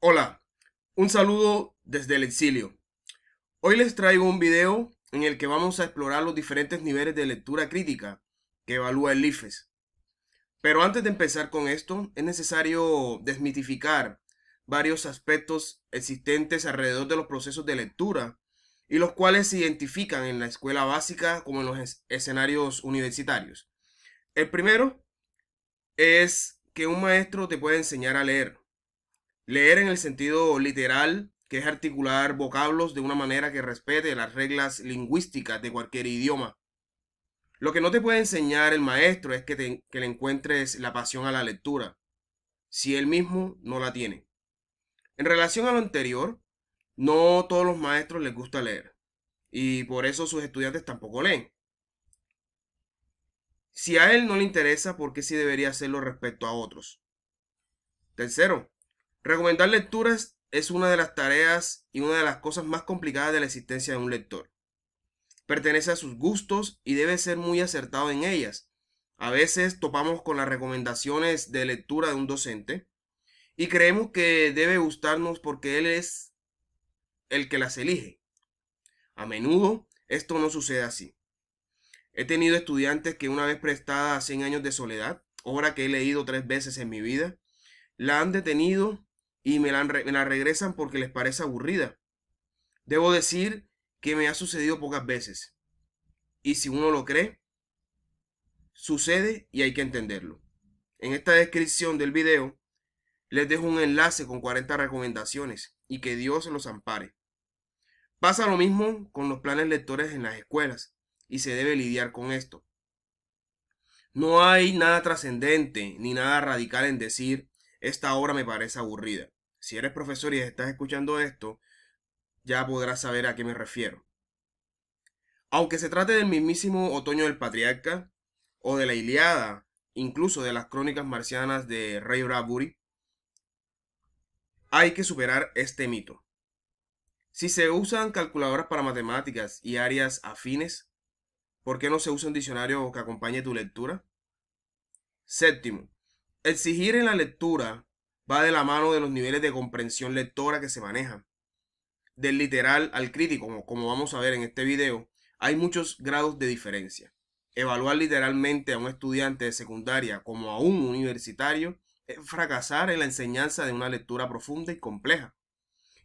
Hola, un saludo desde el exilio. Hoy les traigo un video en el que vamos a explorar los diferentes niveles de lectura crítica que evalúa el IFES. Pero antes de empezar con esto, es necesario desmitificar varios aspectos existentes alrededor de los procesos de lectura y los cuales se identifican en la escuela básica como en los escenarios universitarios. El primero es que un maestro te puede enseñar a leer. Leer en el sentido literal, que es articular vocablos de una manera que respete las reglas lingüísticas de cualquier idioma. Lo que no te puede enseñar el maestro es que le encuentres la pasión a la lectura, si él mismo no la tiene. En relación a lo anterior, no todos los maestros les gusta leer, y por eso sus estudiantes tampoco leen. Si a él no le interesa, ¿por qué sí debería hacerlo respecto a otros? Tercero, recomendar lecturas es una de las tareas y una de las cosas más complicadas de la existencia de un lector. Pertenece a sus gustos y debe ser muy acertado en ellas. A veces topamos con las recomendaciones de lectura de un docente y creemos que debe gustarnos porque él es el que las elige. A menudo esto no sucede así. He tenido estudiantes que una vez prestada a 100 años de soledad, obra que he leído 3 veces en mi vida, la han detenido y me la regresan porque les parece aburrida. Debo decir que me ha sucedido pocas veces. Y si uno lo cree, sucede y hay que entenderlo. En esta descripción del video les dejo un enlace con 40 recomendaciones y que Dios los ampare. Pasa lo mismo con los planes lectores en las escuelas y se debe lidiar con esto. No hay nada trascendente ni nada radical en decir esta obra me parece aburrida. Si eres profesor y estás escuchando esto, ya podrás saber a qué me refiero. Aunque se trate del mismísimo Otoño del Patriarca, o de la Ilíada, incluso de las Crónicas Marcianas de Ray Bradbury, hay que superar este mito. Si se usan calculadoras para matemáticas y áreas afines, ¿por qué no se usa un diccionario que acompañe tu lectura? Séptimo, exigir en la lectura va de la mano de los niveles de comprensión lectora que se manejan. Del literal al crítico, como vamos a ver en este video, hay muchos grados de diferencia. Evaluar literalmente a un estudiante de secundaria como a un universitario es fracasar en la enseñanza de una lectura profunda y compleja,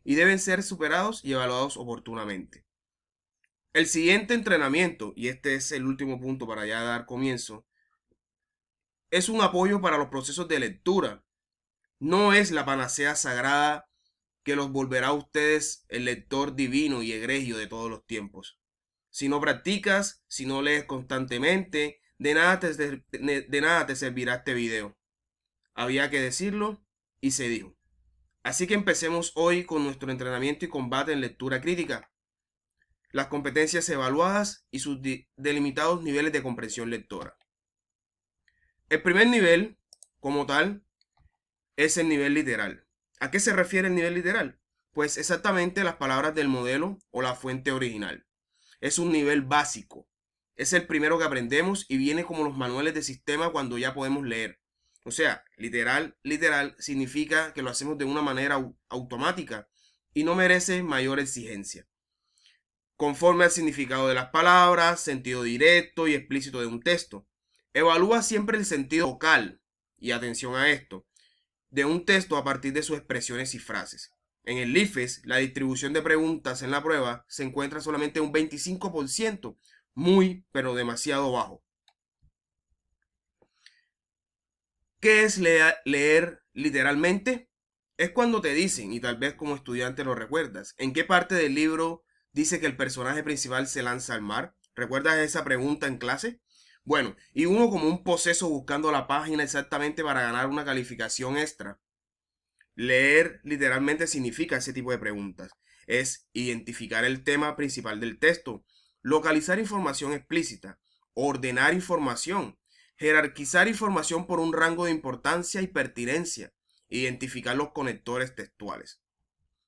y deben ser superados y evaluados oportunamente. El siguiente entrenamiento, y este es el último punto para ya dar comienzo, es un apoyo para los procesos de lectura. No es la panacea sagrada que los volverá a ustedes el lector divino y egregio de todos los tiempos. Si no practicas, si no lees constantemente, de nada te servirá este video. Había que decirlo y se dijo. Así que empecemos hoy con nuestro entrenamiento y combate en lectura crítica, las competencias evaluadas y sus delimitados niveles de comprensión lectora. El primer nivel, como tal, es el nivel literal. ¿A qué se refiere el nivel literal? Pues exactamente las palabras del modelo o la fuente original. Es un nivel básico. Es el primero que aprendemos y viene como los manuales de sistema cuando ya podemos leer. O sea, literal significa que lo hacemos de una manera automática y no merece mayor exigencia. Conforme al significado de las palabras, sentido directo y explícito de un texto. Evalúa siempre el sentido vocal, y atención a esto, de un texto a partir de sus expresiones y frases. En el IFES, la distribución de preguntas en la prueba se encuentra solamente un 25%, muy pero demasiado bajo. ¿Qué es leer literalmente? Es cuando te dicen, y tal vez como estudiante lo recuerdas, en qué parte del libro dice que el personaje principal se lanza al mar. ¿Recuerdas esa pregunta en clase? Bueno, y uno como un poseso buscando la página exactamente para ganar una calificación extra. Leer literalmente significa ese tipo de preguntas. Es identificar el tema principal del texto, localizar información explícita, ordenar información, jerarquizar información por un rango de importancia y pertinencia, identificar los conectores textuales.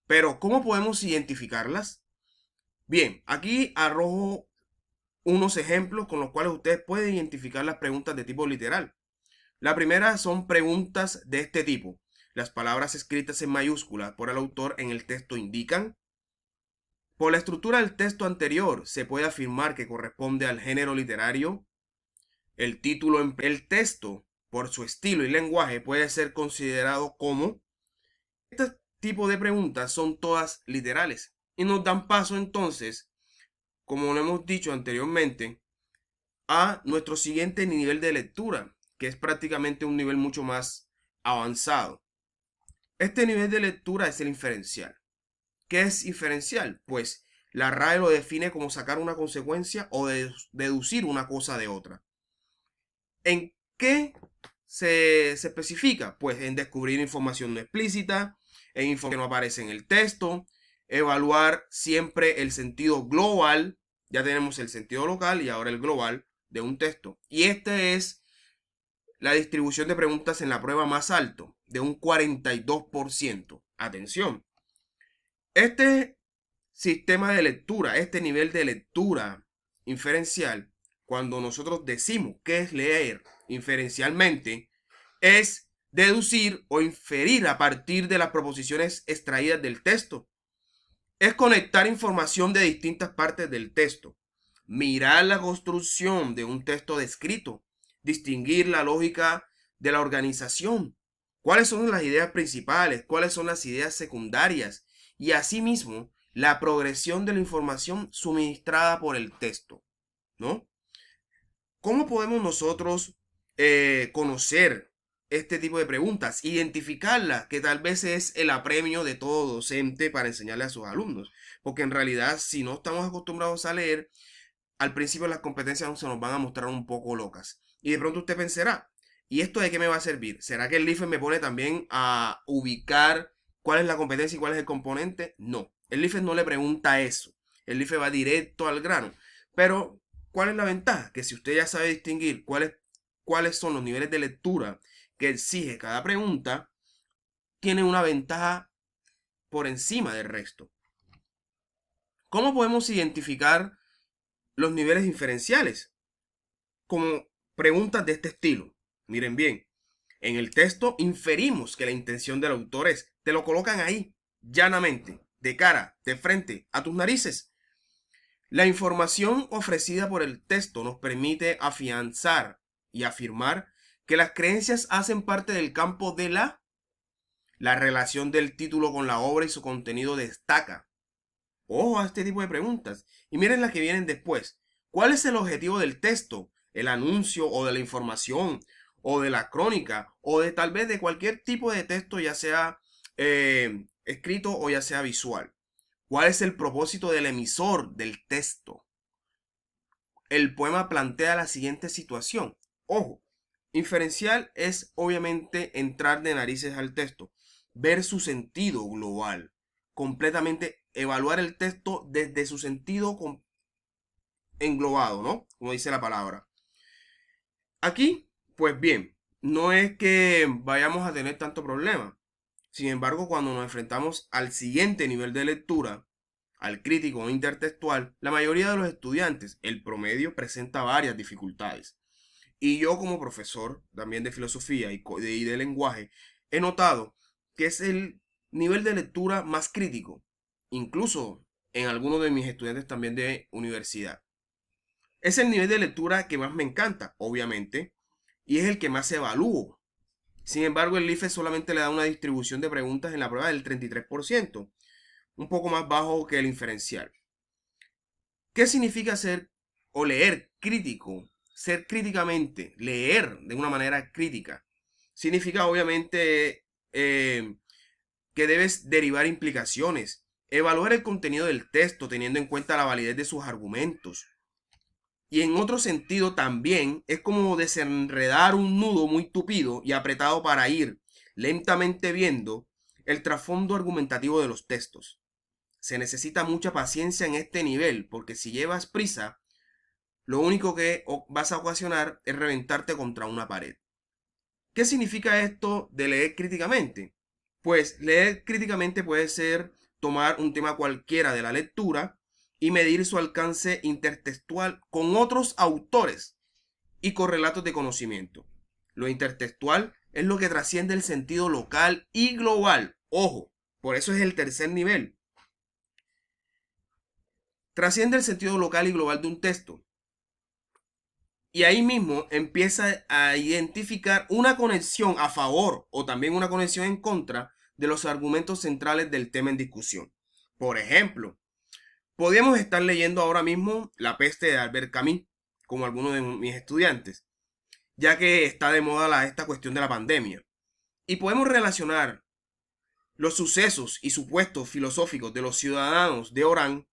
Pero, ¿cómo podemos identificarlas? Bien, aquí arrojo unos ejemplos con los cuales ustedes pueden identificar las preguntas de tipo literal. La primera son preguntas de este tipo. las palabras escritas en mayúsculas por el autor en el texto indican. Por la estructura del texto anterior, se puede afirmar que corresponde al género literario. El título en el texto, por su estilo y lenguaje, puede ser considerado como. Este tipo de preguntas son todas literales y nos dan paso entonces, como lo hemos dicho anteriormente, a nuestro siguiente nivel de lectura, que es prácticamente un nivel mucho más avanzado. Este nivel de lectura es el inferencial. ¿Qué es inferencial? Pues la RAE lo define como sacar una consecuencia o deducir una cosa de otra. ¿En qué se especifica? Pues en descubrir información no explícita, en información que no aparece en el texto, evaluar siempre el sentido global. Ya tenemos el sentido local y ahora el global de un texto. Y esta es la distribución de preguntas en la prueba más alto, de un 42%. Atención. Este sistema de lectura, este nivel de lectura inferencial, cuando nosotros decimos qué es leer inferencialmente, es deducir o inferir a partir de las proposiciones extraídas del texto. Es conectar información de distintas partes del texto, mirar la construcción de un texto descrito, distinguir la lógica de la organización, cuáles son las ideas principales, cuáles son las ideas secundarias y asimismo la progresión de la información suministrada por el texto, ¿no? ¿Cómo podemos nosotros conocer este tipo de preguntas? Identificarlas, que tal vez es el apremio de todo docente para enseñarle a sus alumnos. Porque en realidad, si no estamos acostumbrados a leer, al principio las competencias se nos van a mostrar un poco locas. Y de pronto usted pensará, ¿y esto de qué me va a servir? ¿Será que el IFE me pone también a ubicar cuál es la competencia y cuál es el componente? No, el IFE no le pregunta eso. El IFE va directo al grano. Pero, ¿cuál es la ventaja? Que si usted ya sabe distinguir cuáles son los niveles de lectura que exige cada pregunta, tiene una ventaja por encima del resto. ¿Cómo podemos identificar los niveles inferenciales? Como preguntas de este estilo. Miren bien, en el texto inferimos que la intención del autor es, te lo colocan ahí, llanamente, de cara, de frente, a tus narices. La información ofrecida por el texto nos permite afianzar y afirmar que las creencias hacen parte del campo de la relación del título con la obra y su contenido destaca. Ojo a este tipo de preguntas. Y miren las que vienen después. ¿Cuál es el objetivo del texto? ¿El anuncio o de la información o de la crónica o de tal vez de cualquier tipo de texto, ya sea escrito o ya sea visual? ¿Cuál es el propósito del emisor del texto? El poema plantea la siguiente situación. Ojo, inferencial es obviamente entrar de narices al texto, ver su sentido global, completamente evaluar el texto desde su sentido englobado, ¿no? Como dice la palabra. Aquí, pues bien, no es que vayamos a tener tanto problema. Sin embargo, cuando nos enfrentamos al siguiente nivel de lectura, al crítico intertextual, la mayoría de los estudiantes, el promedio, presenta varias dificultades. Y yo como profesor también de filosofía y de lenguaje, he notado que es el nivel de lectura más crítico, incluso en algunos de mis estudiantes también de universidad. Es el nivel de lectura que más me encanta, obviamente, y es el que más evalúo. Sin embargo, el IFE solamente le da una distribución de preguntas en la prueba del 33%, un poco más bajo que el inferencial. ¿Qué significa ser o leer crítico? Ser críticamente, leer de una manera crítica. Significa obviamente que debes derivar implicaciones, evaluar el contenido del texto teniendo en cuenta la validez de sus argumentos. Y en otro sentido también es como desenredar un nudo muy tupido y apretado para ir lentamente viendo el trasfondo argumentativo de los textos. Se necesita mucha paciencia en este nivel porque si llevas prisa, lo único que vas a ocasionar es reventarte contra una pared. ¿Qué significa esto de leer críticamente? Pues leer críticamente puede ser tomar un tema cualquiera de la lectura y medir su alcance intertextual con otros autores y correlatos de conocimiento. Lo intertextual es lo que trasciende el sentido local y global. Ojo, por eso es el tercer nivel. Trasciende el sentido local y global de un texto. Y ahí mismo empieza a identificar una conexión a favor o también una conexión en contra de los argumentos centrales del tema en discusión. Por ejemplo, podríamos estar leyendo ahora mismo La peste de Albert Camus, como algunos de mis estudiantes, ya que está de moda esta cuestión de la pandemia. Y podemos relacionar los sucesos y supuestos filosóficos de los ciudadanos de Orán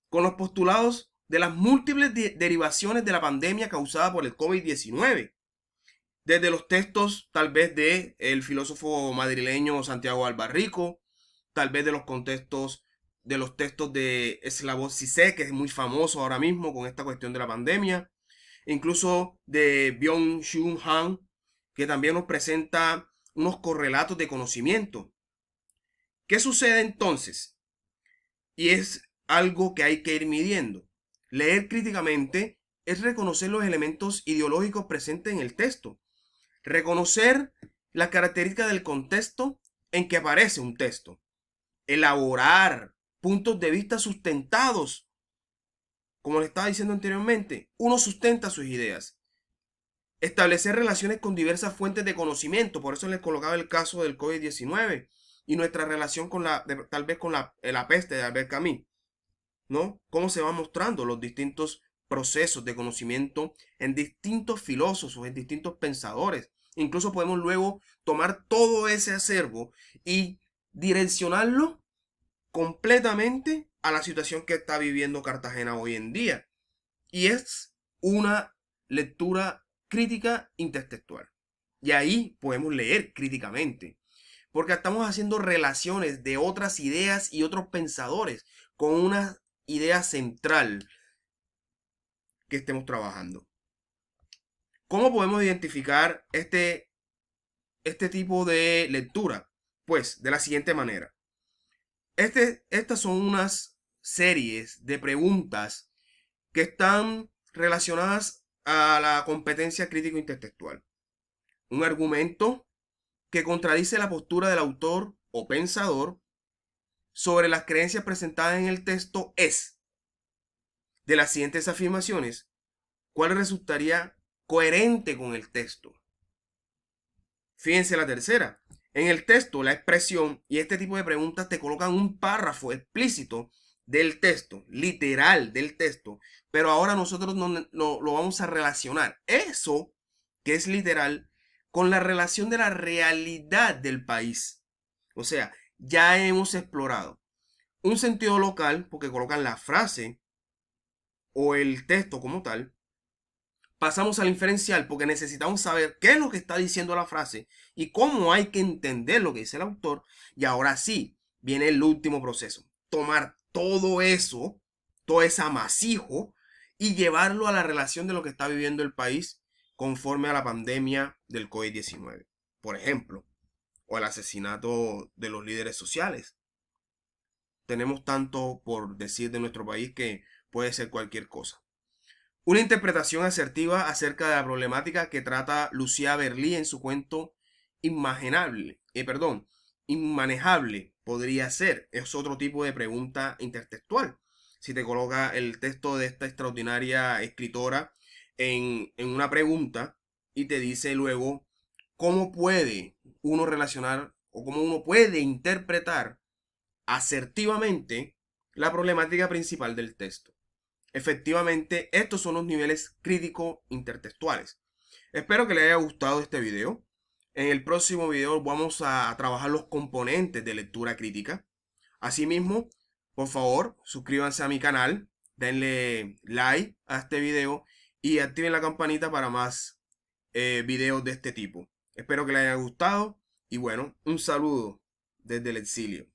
con los postulados de las múltiples derivaciones de la pandemia causada por el COVID-19. Desde los textos tal vez de el filósofo madrileño Santiago Albarrico, tal vez de los textos de Slavoj Zizek, que es muy famoso ahora mismo con esta cuestión de la pandemia, incluso de Byung-Chul Han, que también nos presenta unos correlatos de conocimiento. ¿Qué sucede entonces? Y es algo que hay que ir midiendo. Leer críticamente es reconocer los elementos ideológicos presentes en el texto, reconocer las características del contexto en que aparece un texto, elaborar puntos de vista sustentados. Como les estaba diciendo anteriormente, uno sustenta sus ideas. Establecer relaciones con diversas fuentes de conocimiento, por eso les colocaba el caso del COVID-19 y nuestra relación con tal vez con la peste de Albert Camus, ¿no? Cómo se van mostrando los distintos procesos de conocimiento en distintos filósofos, en distintos pensadores. Incluso podemos luego tomar todo ese acervo y direccionarlo completamente a la situación que está viviendo Cartagena hoy en día. Y es una lectura crítica intertextual. Y ahí podemos leer críticamente, porque estamos haciendo relaciones de otras ideas y otros pensadores con una idea central que estemos trabajando. ¿Cómo podemos identificar este tipo de lectura? Pues de la siguiente manera. Estas son unas series de preguntas que están relacionadas a la competencia crítico intertextual. Un argumento que contradice la postura del autor o pensador sobre las creencias presentadas en el texto es, de las siguientes afirmaciones, ¿cuál resultaría coherente con el texto? Fíjense la tercera. En el texto, la expresión y este tipo de preguntas te colocan un párrafo explícito del texto, literal del texto, pero ahora nosotros lo vamos a relacionar. Eso que es literal con la relación de la realidad del país. O sea, ya hemos explorado un sentido local porque colocan la frase o el texto como tal. Pasamos al inferencial porque necesitamos saber qué es lo que está diciendo la frase y cómo hay que entender lo que dice el autor. Y ahora sí, viene el último proceso. Tomar todo eso, todo ese amasijo y llevarlo a la relación de lo que está viviendo el país conforme a la pandemia del COVID-19. Por ejemplo, o el asesinato de los líderes sociales. Tenemos tanto por decir de nuestro país que puede ser cualquier cosa. Una interpretación asertiva acerca de la problemática que trata Lucía Berlí en su cuento Inmanejable podría ser. Es otro tipo de pregunta intertextual. Si te coloca el texto de esta extraordinaria escritora en una pregunta y te dice luego cómo puede uno relacionar o cómo uno puede interpretar asertivamente la problemática principal del texto. Efectivamente, estos son los niveles crítico intertextuales. Espero que les haya gustado este video. En el próximo video vamos a trabajar los componentes de lectura crítica. Asimismo, por favor, suscríbanse a mi canal, denle like a este video y activen la campanita para más videos de este tipo. Espero que les haya gustado y bueno, un saludo desde el exilio.